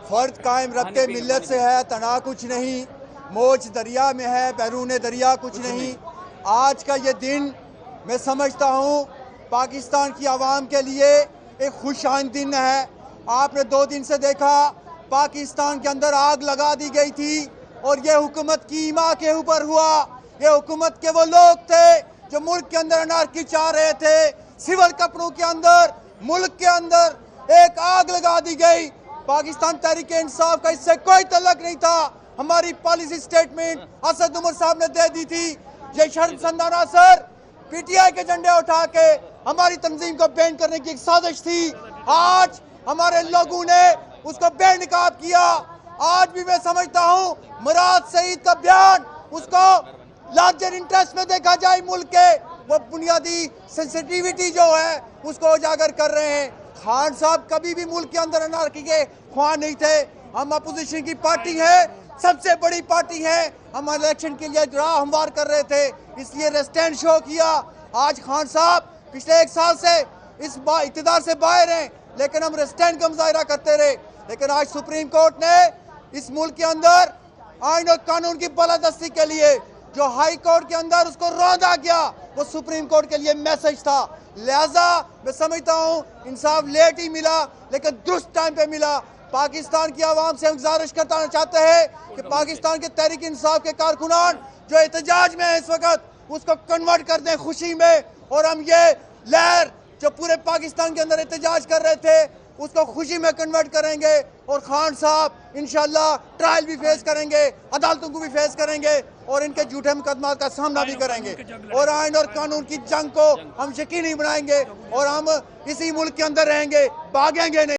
फर्द कायम रखते मिल्लत से है, तना कुछ नहीं, मौज दरिया में है, बैरून दरिया कुछ नहीं। आज का ये दिन मैं समझता हूँ पाकिस्तान की आवाम के लिए एक खुशहाल दिन है। आपने 2 दिन से देखा पाकिस्तान के अंदर आग लगा दी गई थी और ये हुकूमत की ईमा के ऊपर हुआ। ये हुकूमत के वो लोग थे जो मुल्क के अंदर अनारकी चाह रहे थे। सिविल कपड़ों के अंदर मुल्क के अंदर एक आग लगा दी गई। पाकिस्तान तहरीक इंसाफ का इससे कोई तल्लुक नहीं था। हमारी पॉलिसी स्टेटमेंट असद उमर साहब ने दे दी थी। ये शर्मसार असर पीटीआई के झंडे उठा के हमारी तंजीम को बैन करने की एक साजिश थी। आज हमारे लोगों ने उसको बेनकाब किया। आज भी मैं समझता हूँ मुराद सईद का बयान उसको लार्जर इंटरेस्ट में देखा जाए मुल्क के, वो बुनियादी सेंसिटिविटी जो है उसको उजागर कर रहे हैं। खान साहब कभी भी मुल्क के अंदर अनारकी के ख्वाह नहीं थे। हम अपोजिशन की पार्टी है, सबसे बड़ी पार्टी है। हम इलेक्शन के लिए राह हमवार कर रहे थे, इसलिए रेस्टेंट शो किया। आज खान साहब पिछले 1 साल से इस इक़्तिदार से बाहर हैं, लेकिन हम रेस्टेंट का मुजाहिरा करते रहे। लेकिन आज सुप्रीम कोर्ट ने इस मुल्क के अंदर आइन और कानून की बालादस्ती के लिए जो हाई कोर्ट के अंदर उसको रौंदा गया, वो सुप्रीम कोर्ट के लिए मैसेज था। लिहाजा मैं समझता हूँ इंसाफ लेट ही मिला, लेकिन दुरुस्त टाइम पे मिला। पाकिस्तान की आवाम से हम गुजारिश करना चाहते हैं कि पाकिस्तान के तहरीक इंसाफ के कारकुनान जो एहतजाज में है इस वक्त, उसको कन्वर्ट कर दें खुशी में। और हम ये लहर जो पूरे पाकिस्तान के अंदर एहतजाज कर रहे थे उसको खुशी में कन्वर्ट करेंगे। और खान साहब इंशाल्लाह ट्रायल भी फेस करेंगे, अदालतों को भी फेस करेंगे और इनके झूठे मुकदमात का सामना भी करेंगे। और आइन और कानून की जंग को हम यकीनी बनाएंगे और हम इसी मुल्क के अंदर रहेंगे, भागेंगे नहीं।